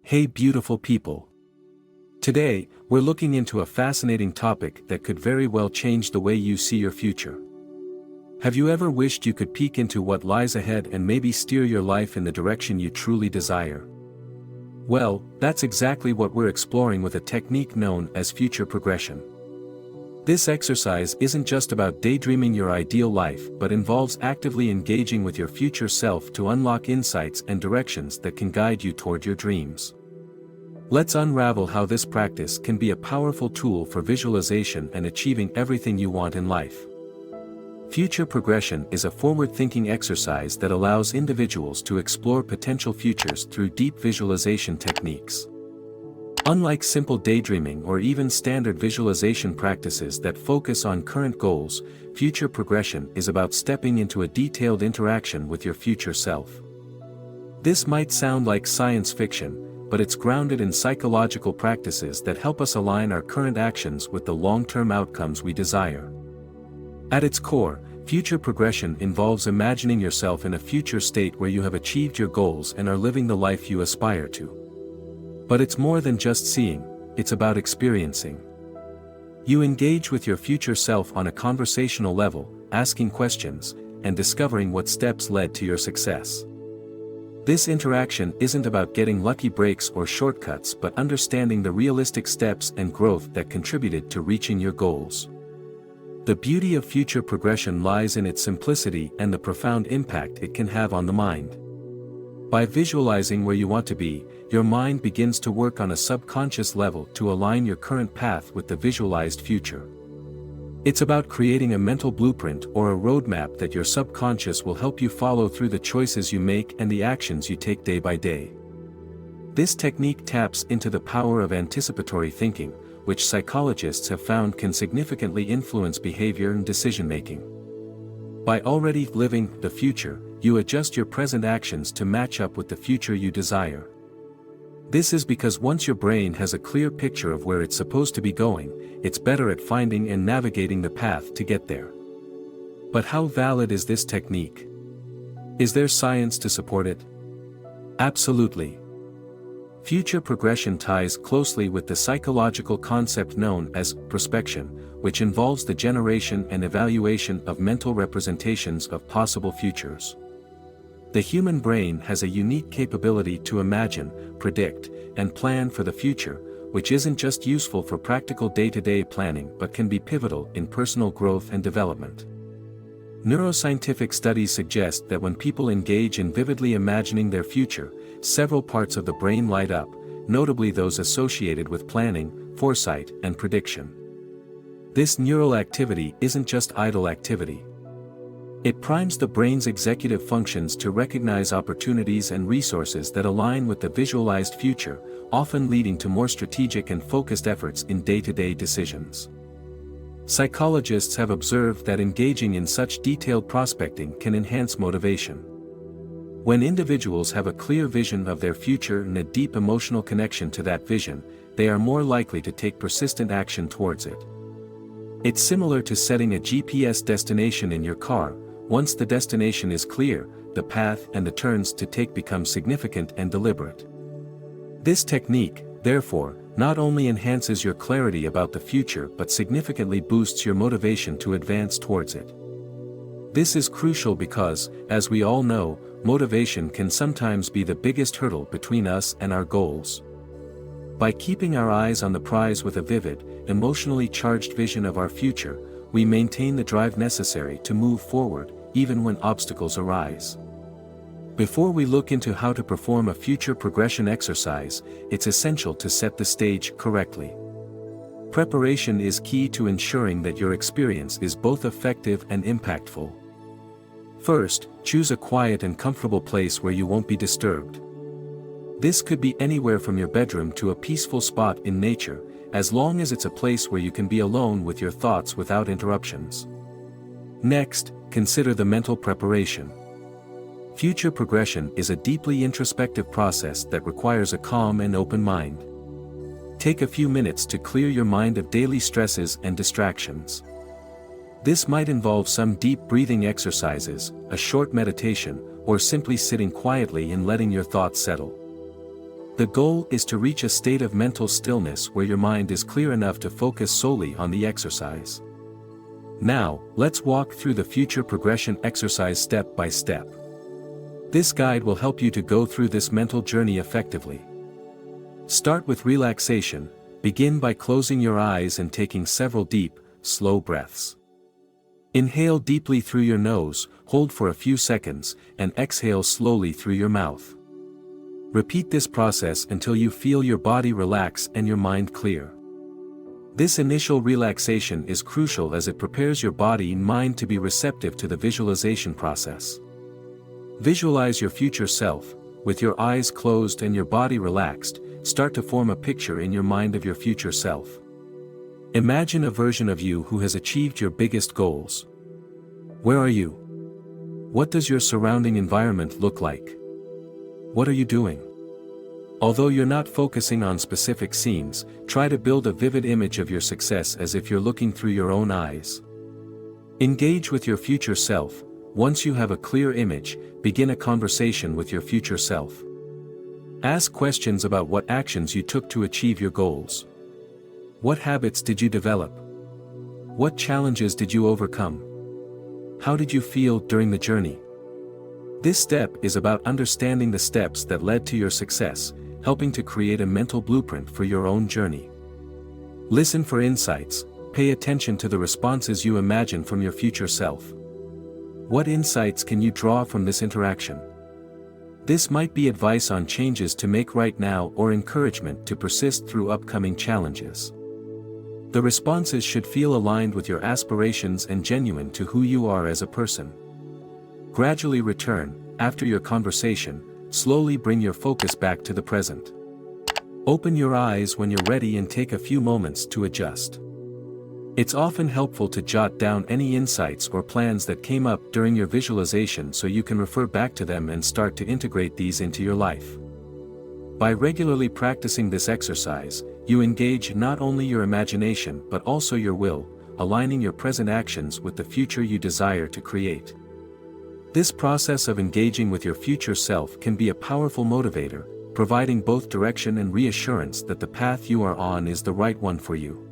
Hey beautiful people. Today, we're looking into a fascinating topic that could very well change the way you see your future. Have you ever wished you could peek into what lies ahead and maybe steer your life in the direction you truly desire? Well, that's exactly what we're exploring with a technique known as future progression. This exercise isn't just about daydreaming your ideal life but involves actively engaging with your future self to unlock insights and directions that can guide you toward your dreams. Let's unravel how this practice can be a powerful tool for visualization and achieving everything you want in life. Future progression is a forward-thinking exercise that allows individuals to explore potential futures through deep visualization techniques. Unlike simple daydreaming or even standard visualization practices that focus on current goals, future progression is about stepping into a detailed interaction with your future self. This might sound like science fiction, but it's grounded in psychological practices that help us align our current actions with the long-term outcomes we desire. At its core, future progression involves imagining yourself in a future state where you have achieved your goals and are living the life you aspire to. But it's more than just seeing, it's about experiencing. You engage with your future self on a conversational level, asking questions, and discovering what steps led to your success. This interaction isn't about getting lucky breaks or shortcuts but understanding the realistic steps and growth that contributed to reaching your goals. The beauty of future progression lies in its simplicity and the profound impact it can have on the mind. By visualizing where you want to be, your mind begins to work on a subconscious level to align your current path with the visualized future. It's about creating a mental blueprint or a roadmap that your subconscious will help you follow through the choices you make and the actions you take day by day. This technique taps into the power of anticipatory thinking, which psychologists have found can significantly influence behavior and decision-making. By already living the future, you adjust your present actions to match up with the future you desire. This is because once your brain has a clear picture of where it's supposed to be going, it's better at finding and navigating the path to get there. But how valid is this technique? Is there science to support it? Absolutely. Future progression ties closely with the psychological concept known as prospection, which involves the generation and evaluation of mental representations of possible futures. The human brain has a unique capability to imagine, predict, and plan for the future, which isn't just useful for practical day-to-day planning but can be pivotal in personal growth and development. Neuroscientific studies suggest that when people engage in vividly imagining their future, several parts of the brain light up, notably those associated with planning, foresight, and prediction. This neural activity isn't just idle activity. It primes the brain's executive functions to recognize opportunities and resources that align with the visualized future, often leading to more strategic and focused efforts in day-to-day decisions. Psychologists have observed that engaging in such detailed prospecting can enhance motivation. When individuals have a clear vision of their future and a deep emotional connection to that vision, they are more likely to take persistent action towards it. It's similar to setting a GPS destination in your car. Once the destination is clear, the path and the turns to take become significant and deliberate. This technique, therefore, not only enhances your clarity about the future but significantly boosts your motivation to advance towards it. This is crucial because, as we all know, motivation can sometimes be the biggest hurdle between us and our goals. By keeping our eyes on the prize with a vivid, emotionally charged vision of our future, we maintain the drive necessary to move forward, even when obstacles arise. Before we look into how to perform a future progression exercise, it's essential to set the stage correctly. Preparation is key to ensuring that your experience is both effective and impactful. First, choose a quiet and comfortable place where you won't be disturbed. This could be anywhere from your bedroom to a peaceful spot in nature, as long as it's a place where you can be alone with your thoughts without interruptions. Next, consider the mental preparation. Future progression is a deeply introspective process that requires a calm and open mind. Take a few minutes to clear your mind of daily stresses and distractions. This might involve some deep breathing exercises, a short meditation, or simply sitting quietly and letting your thoughts settle. The goal is to reach a state of mental stillness where your mind is clear enough to focus solely on the exercise. Now, let's walk through the future progression exercise step by step. This guide will help you to go through this mental journey effectively. Start with relaxation. Begin by closing your eyes and taking several deep, slow breaths. Inhale deeply through your nose, hold for a few seconds, and exhale slowly through your mouth. Repeat this process until you feel your body relax and your mind clear. This initial relaxation is crucial as it prepares your body and mind to be receptive to the visualization process. Visualize your future self. With your eyes closed and your body relaxed, start to form a picture in your mind of your future self. Imagine a version of you who has achieved your biggest goals. Where are you? What does your surrounding environment look like? What are you doing? Although you're not focusing on specific scenes, try to build a vivid image of your success as if you're looking through your own eyes. Engage with your future self. Once you have a clear image, begin a conversation with your future self. Ask questions about what actions you took to achieve your goals. What habits did you develop? What challenges did you overcome? How did you feel during the journey? This step is about understanding the steps that led to your success, helping to create a mental blueprint for your own journey. Listen for insights. Pay attention to the responses you imagine from your future self. What insights can you draw from this interaction? This might be advice on changes to make right now or encouragement to persist through upcoming challenges. The responses should feel aligned with your aspirations and genuine to who you are as a person. Gradually return. After your conversation, slowly bring your focus back to the present. Open your eyes when you're ready and take a few moments to adjust. It's often helpful to jot down any insights or plans that came up during your visualization so you can refer back to them and start to integrate these into your life. By regularly practicing this exercise, you engage not only your imagination but also your will, aligning your present actions with the future you desire to create. This process of engaging with your future self can be a powerful motivator, providing both direction and reassurance that the path you are on is the right one for you.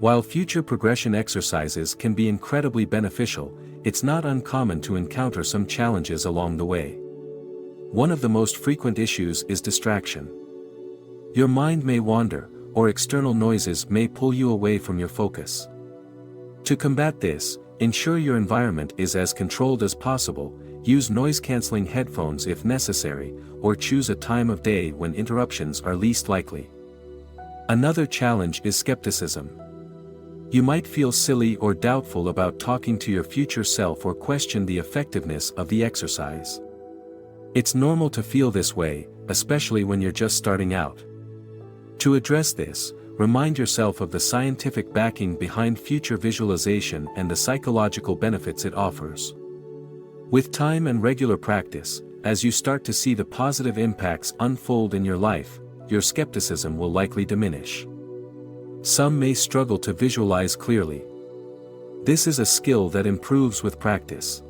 While future progression exercises can be incredibly beneficial, it's not uncommon to encounter some challenges along the way. One of the most frequent issues is distraction. Your mind may wander, or external noises may pull you away from your focus. To combat this, ensure your environment is as controlled as possible. Use noise-canceling headphones if necessary, or choose a time of day when interruptions are least likely. Another challenge is skepticism. You might feel silly or doubtful about talking to your future self or question the effectiveness of the exercise. It's normal to feel this way, especially when you're just starting out. To address this, remind yourself of the scientific backing behind future visualization and the psychological benefits it offers. With time and regular practice, as you start to see the positive impacts unfold in your life, your skepticism will likely diminish. Some may struggle to visualize clearly. This is a skill that improves with practice.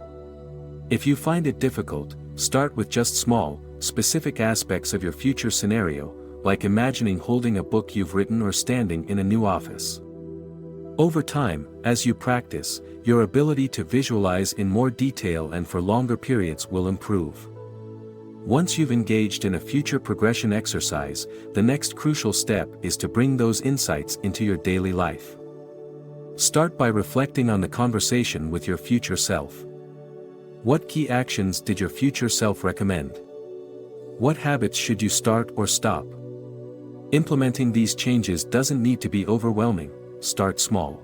If you find it difficult, start with just small, specific aspects of your future scenario, like imagining holding a book you've written or standing in a new office. Over time, as you practice, your ability to visualize in more detail and for longer periods will improve. Once you've engaged in a future progression exercise, the next crucial step is to bring those insights into your daily life. Start by reflecting on the conversation with your future self. What key actions did your future self recommend? What habits should you start or stop? Implementing these changes doesn't need to be overwhelming. Start small.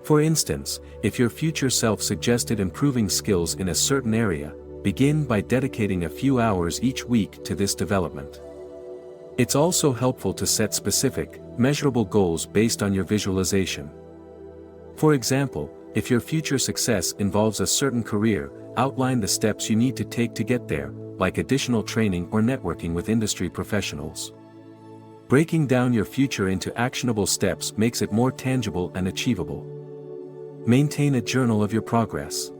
For instance, if your future self suggested improving skills in a certain area, begin by dedicating a few hours each week to this development. It's also helpful to set specific, measurable goals based on your visualization. For example, if your future success involves a certain career, outline the steps you need to take to get there, like additional training or networking with industry professionals. Breaking down your future into actionable steps makes it more tangible and achievable. Maintain a journal of your progress.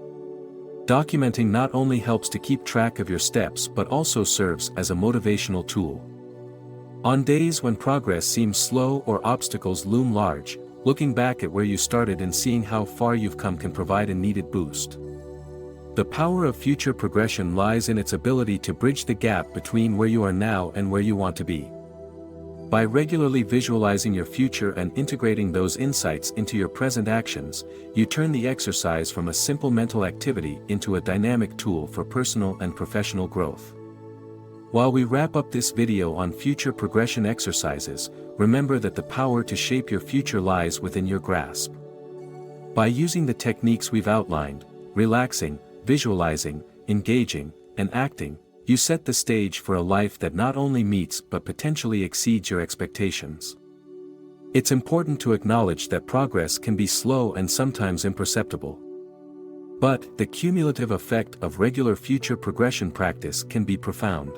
Documenting not only helps to keep track of your steps but also serves as a motivational tool. On days when progress seems slow or obstacles loom large, looking back at where you started and seeing how far you've come can provide a needed boost. The power of future progression lies in its ability to bridge the gap between where you are now and where you want to be. By regularly visualizing your future and integrating those insights into your present actions, you turn the exercise from a simple mental activity into a dynamic tool for personal and professional growth. While we wrap up this video on future progression exercises, remember that the power to shape your future lies within your grasp. By using the techniques we've outlined, relaxing, visualizing, engaging, and acting, you set the stage for a life that not only meets but potentially exceeds your expectations. It's important to acknowledge that progress can be slow and sometimes imperceptible. But the cumulative effect of regular future progression practice can be profound.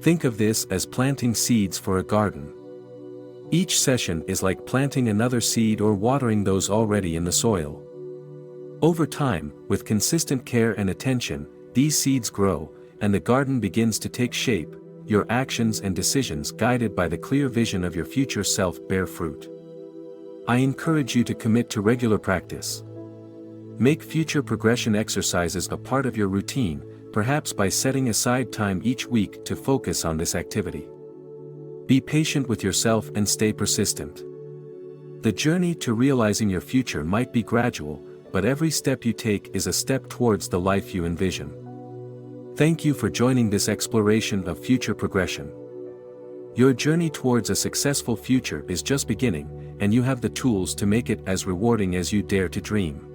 Think of this as planting seeds for a garden. Each session is like planting another seed or watering those already in the soil. Over time, with consistent care and attention, these seeds grow, and the garden begins to take shape. Your actions and decisions guided by the clear vision of your future self bear fruit. I encourage you to commit to regular practice. Make future progression exercises a part of your routine, perhaps by setting aside time each week to focus on this activity. Be patient with yourself and stay persistent. The journey to realizing your future might be gradual, but every step you take is a step towards the life you envision. Thank you for joining this exploration of future progression. Your journey towards a successful future is just beginning, and you have the tools to make it as rewarding as you dare to dream.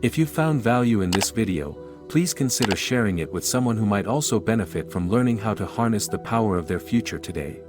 If you found value in this video, please consider sharing it with someone who might also benefit from learning how to harness the power of their future today.